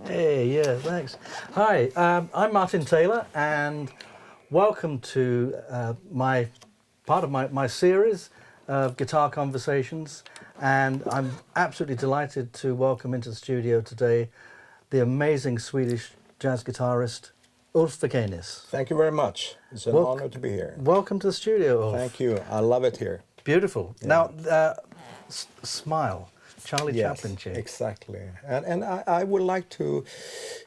Hey, yeah, thanks. Hi, I'm Martin Taylor, and welcome to my part of my series of guitar conversations. And I'm absolutely delighted to welcome into the studio today the amazing Swedish jazz guitarist Ulf Wakenius. Thank you very much. It's an honor to be here. Welcome to the studio, Ulf. Thank you. I love it here. Beautiful. Yeah. Now, smile. Charlie Chaplin chick. Exactly. And I would like to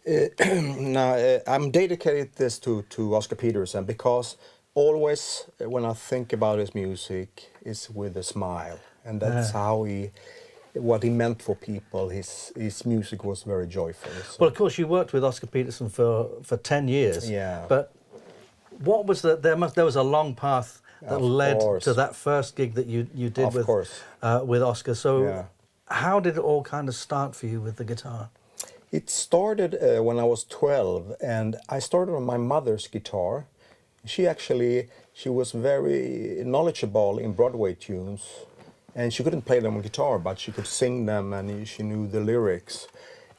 now I'm dedicated this to Oscar Peterson, because always when I think about his music is with a smile, and that's how what he meant for people. His music was very joyful. So. Well, of course, you worked with Oscar Peterson for 10 years. Yeah. But what was there was a long path that led to that first gig that you did with Oscar. So. Yeah. How did it all kind of start for you with the guitar? It started when I was 12, and I started on my mother's guitar. She was very knowledgeable in Broadway tunes, and she couldn't play them on guitar, but she could sing them, and she knew the lyrics.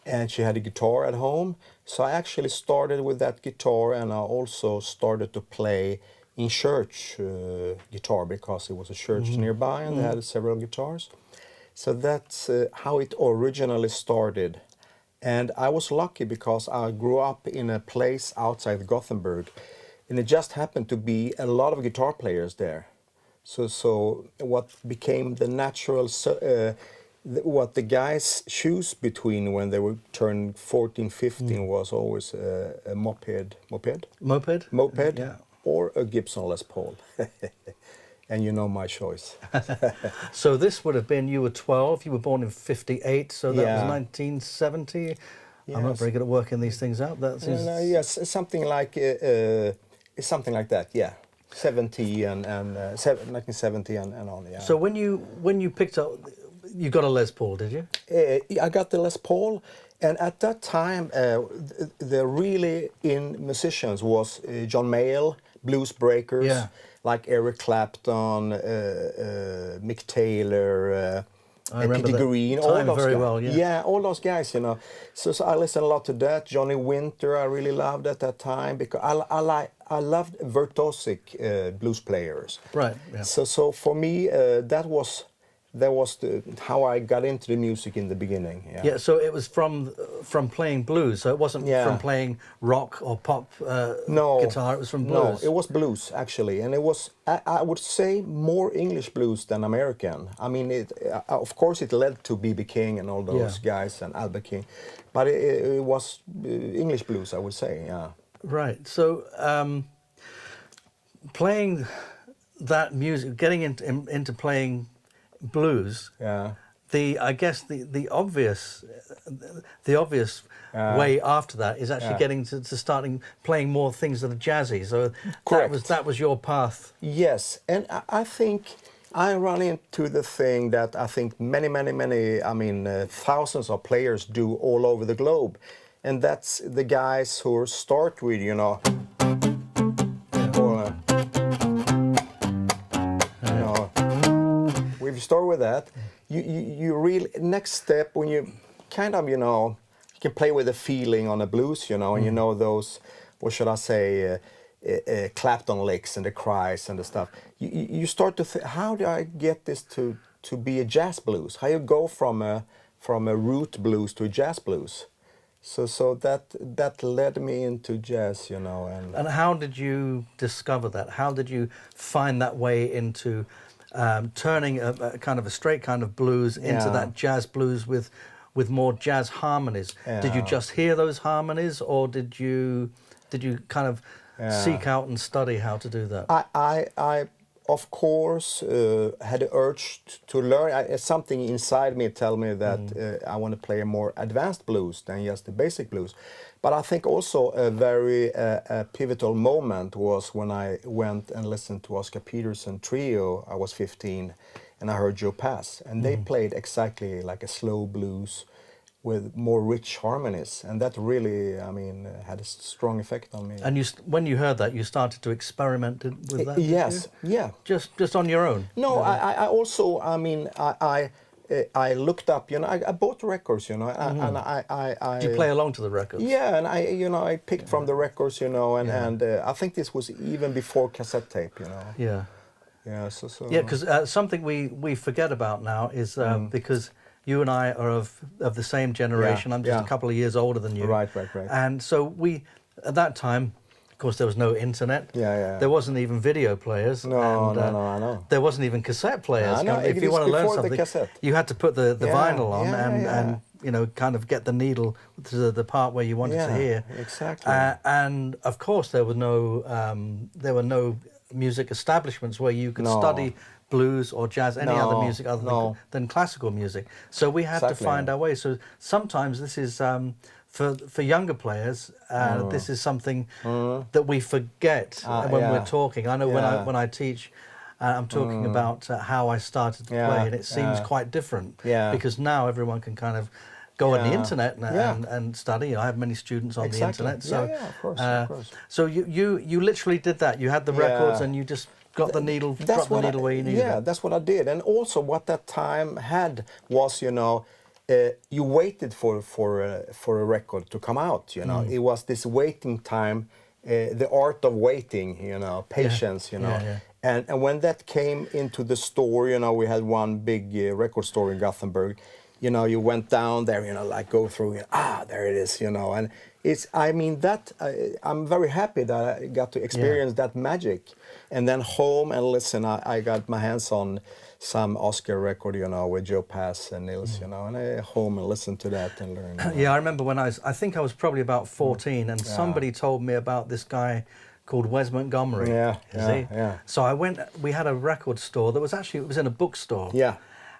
And she had a guitar at home, so I actually started with that guitar, and I also started to play in church guitar, because it was a church nearby, and they had several guitars. So that's how it originally started. And I was lucky because I grew up in a place outside Gothenburg, and it just happened to be a lot of guitar players there. So what became the natural, what the guys choose between when they were turning 14, 15 was always a moped, Yeah. Or a Gibson Les Paul. And you know my choice. So this would have been, you were 12, you were born in 58, so that was 1970. Yes. I'm not very good at working these things out. That seems... yes, something like that, yeah. 1970 and on, yeah. So when you picked up, you got a Les Paul, did you? I got the Les Paul, and at that time, the really in musicians was John Mayall, blues breakers. Yeah. Like Eric Clapton, Mick Taylor, Peter Green, all those guys. Well, yeah, all those guys, you know. So I listened a lot to that. Johnny Winter, I really loved at that time, because I loved virtuosic blues players. Right. Yeah. So for me, that was how I got into the music in the beginning. Yeah. Yeah. So it was from playing blues. So it wasn't from playing rock or pop guitar. It was from blues. No, it was blues actually, and it was I would say more English blues than American. I mean, of course it led to B.B. King and all those guys and Albert King, but it was English blues, I would say. Yeah. Right. So playing that music, getting into playing blues. Yeah. I guess the obvious way after that is actually getting to starting playing more things that are jazzy. So that was your path. Yes, and I think I run into the thing that I think many, I mean, thousands of players do all over the globe. And that's the guys who start with, you know, or, you know, if you start with that, you really, next step, when you kind of, you know, you can play with the feeling on the blues, you know, and you know those, what should I say, Clapton licks and the cries and the stuff. You start to think, how do I get this to be a jazz blues? How you go from a root blues to a jazz blues? So that led me into jazz, you know. And how did you discover that? How did you find that way into turning a kind of a straight kind of blues into that jazz blues with more jazz harmonies? Yeah. Did you just hear those harmonies, or did you kind of seek out and study how to do that? I of course had the urge to learn. Something inside me tell me that I want to play a more advanced blues than just the basic blues. But I think also a very pivotal moment was when I went and listened to Oscar Peterson Trio. I was 15 and I heard Joe Pass, and they played exactly like a slow blues with more rich harmonies, and that really, I mean, had a strong effect on me. And when you heard that, you started to experiment with that? Yes, yeah. Just on your own? No, I also, I mean, I looked up, you know, I bought records, you know, and I Did you play along to the records? Yeah, and I picked from the records, you know, and I think this was even before cassette tape, you know. Yeah. Yeah, so. Yeah, because something we forget about now is because you and I are of the same generation. I'm just a couple of years older than you. Right. And so at that time, of course, there was no internet. Yeah. There wasn't even video players. No, I know. There wasn't even cassette players. I know. If you want to learn something, you had to put the vinyl on and you know, kind of get the needle to the part where you wanted to hear. Exactly. And of course, there were no music establishments where you could study blues or jazz, any other music other than classical music. So we had to find our way. So sometimes this is for younger players. This is something that we forget when we're talking. I know when I teach, I'm talking about how I started to play, and it seems quite different because now everyone can kind of go on the internet and study. I have many students on the internet. So of course. So you literally did that. You had the records and you just got the needle, dropped the needle where you needed it. Yeah, that's what I did. And also what that time had was, you know, you waited for a record to come out, you know. It was this waiting time, the art of waiting, you know, patience, you know. And when that came into the store, you know, we had one big record store in Gothenburg. You know, you went down there, you know, like go through, there it is, you know. And it's, I mean, that, I'm very happy that I got to experience that magic. And then home and listen, I got my hands on some Oscar record, you know, with Joe Pass and Nils, you know, and I home and listened to that and learn. You know. Yeah, I remember when I think I was probably about 14 and somebody told me about this guy called Wes Montgomery. Yeah. So we had a record store that was actually, it was in a bookstore. Yeah.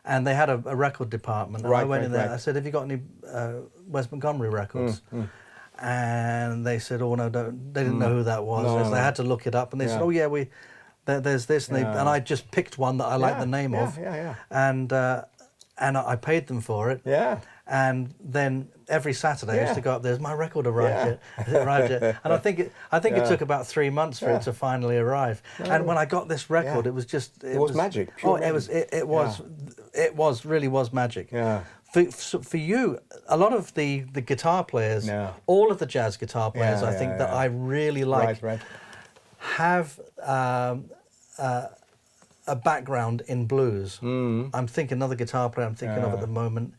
And they had a record department. And I went in there, I said, have you got any Wes Montgomery records? And they said, oh no, they didn't know who that was. They had to look it up, and they said, oh yeah, there's this, and I just picked one that I liked the name of, and I paid them for it. Yeah. And then every Saturday I used to go up there. Has my record arrived yet? Has it arrived yet? And I think it took about 3 months for it to finally arrive. And when I got this record, it was just it was magic. Pure magic. It really was magic. Yeah. For you, a lot of the guitar players, all of the jazz guitar players, I think that I really like, have a background in blues. I'm thinking another guitar player I'm thinking of at the moment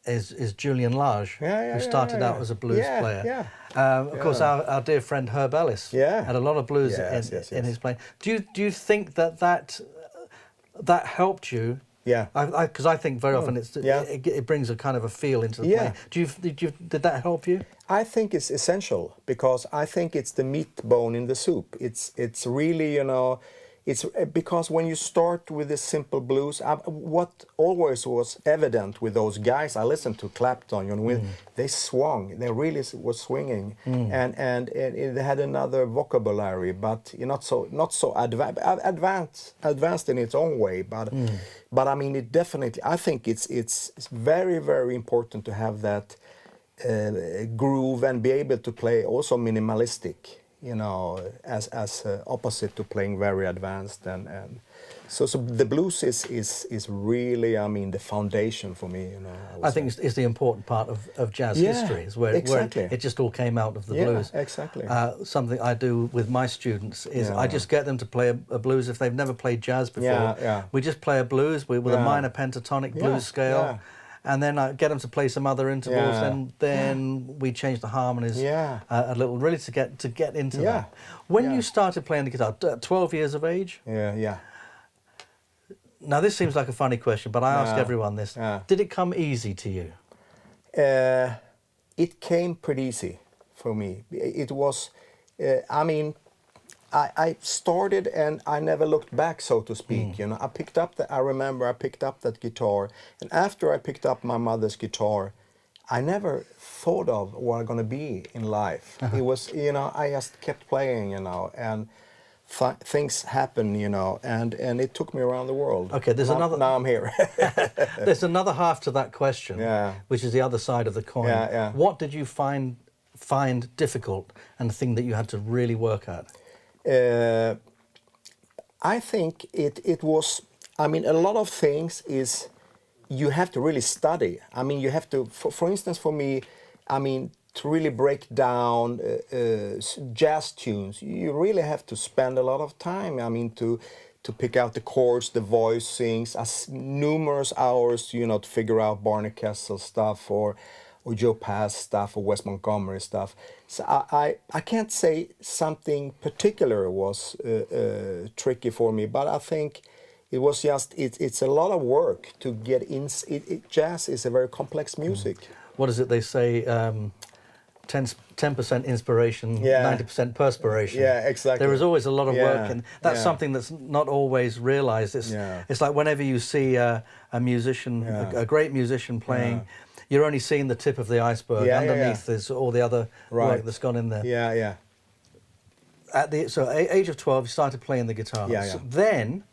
is Julian Lage, who started out as a blues player. Of course, our dear friend Herb Ellis had a lot of blues in his playing. Do you think that helped you? Yeah, because I think very often it brings a kind of a feel into the play. Did that help you? I think it's essential because I think it's the meat bone in the soup. It's really, you know, it's because when you start with the simple blues, what always was evident with those guys I listened to, Clapton, you know, they swung, they really was swinging, and they had another vocabulary, but not so advanced in its own way, but I mean, it definitely, I think it's very, very important to have that groove and be able to play also minimalistic, you know, as opposite to playing very advanced, and so the blues is really, I mean, the foundation for me, you know. I think it's the important part of jazz history, is where it just all came out of the blues. Exactly. Something I do with my students is I just get them to play a blues if they've never played jazz before. We just play a blues with a minor pentatonic blues scale. And then I get them to play some other intervals, and then we change the harmonies a little, really to get into that. When you started playing the guitar, 12 years of age? Yeah. Now this seems like a funny question, but I ask everyone this. Did it come easy to you? It came pretty easy for me. It was, I mean, I started and I never looked back, so to speak. You know, I remember I picked up that guitar, and after I picked up my mother's guitar, I never thought of what I'm gonna be in life. It was, you know, I just kept playing, you know, and things happen, you know, and it took me around the world. Okay, now I'm here. There's another half to that question, which is the other side of the coin. What did you find difficult, and the thing that you had to really work at? I think it was, I mean, a lot of things is you have to really study. I mean, you have to, for instance, for me, I mean, to really break down jazz tunes, you really have to spend a lot of time. I mean, to pick out the chords, the voicings, numerous hours, you know, to figure out Barney Kessel stuff or Joe Pass stuff or Wes Montgomery stuff. So I can't say something particular was tricky for me, but I think it was just, it's a lot of work to get in. Jazz is a very complex music. What is it they say? 10% inspiration, 90% perspiration. Yeah, exactly. There is always a lot of work, and that's something that's not always realized. It's like whenever you see a musician, a great musician playing, you're only seeing the tip of the iceberg. Underneath there's all the other work that's gone in there. At the age of 12, you started playing the guitar. So then,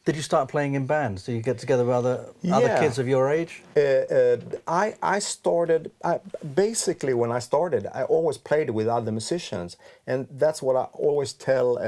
did you start playing in bands? Do you get together with other kids of your age? I started, basically when I started, I always played with other musicians. And that's what I always tell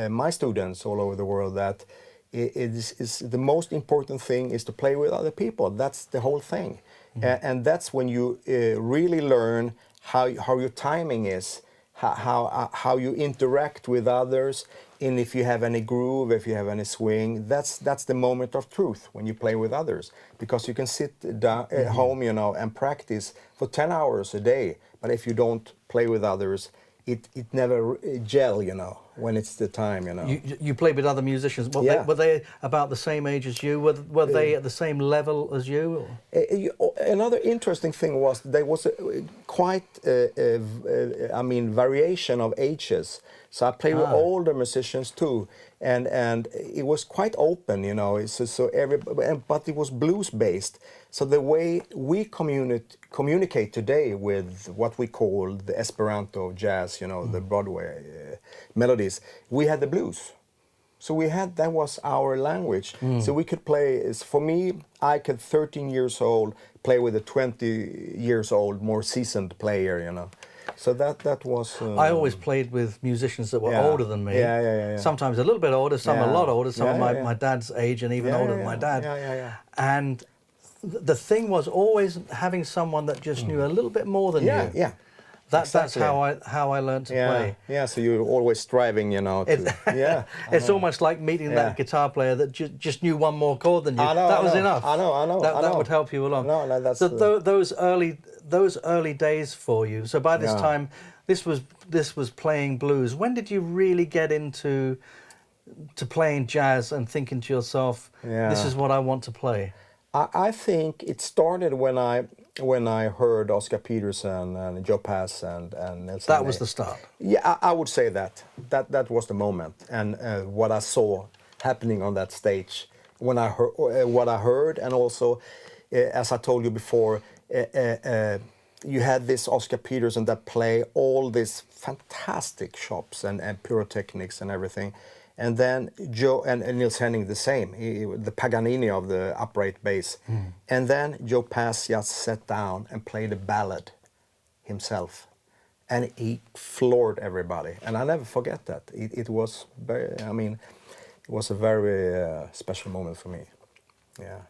my students all over the world, that it is the most important thing is to play with other people. That's the whole thing. And that's when you really learn how your timing is, how you interact with others, and if you have any groove, if you have any swing. That's the moment of truth when you play with others, because you can sit down at home, you know, and practice for 10 hours a day, but if you don't play with others, it never gel, you know, when it's the time, you know. You played with other musicians. Were they about the same age as you? Were they at the same level as you? Another interesting thing was there was quite, I mean, variation of ages. So I played with older musicians too, and it was quite open, you know. But it was blues based. So the way we communicate today with what we call the Esperanto jazz, you know, the Broadway melodies, we had the blues. So that was our language. So we could play. For me, I could 13 years old play with a 20 years old, more seasoned player, you know. So that was. I always played with musicians that were older than me. Sometimes a little bit older, some a lot older, some of my dad's age, and even older than my dad. And the thing was always having someone that just knew a little bit more than you. That's how I learned to play. So you're always striving, you know. It's almost like meeting that guitar player that just knew one more chord than you. That was enough. I know. That would help you along. That's so those early days for you. So by this time, this was playing blues. When did you really get into playing jazz and thinking to yourself, this is what I want to play? I think it started when when I heard Oscar Peterson and Joe Pass and Nelson. That was the start. Yeah, I would say that. That was the moment, and what I saw happening on that stage when I heard what I heard, and also, as I told you before, you had this Oscar Peterson that play all these fantastic chops and pyrotechnics and everything. And then Joe and Nils Henning the same, the Paganini of the upright bass. And then Joe Pass just sat down and played a ballad himself. And he floored everybody. And I never forget that. It was very, I mean, it was a very special moment for me. Yeah.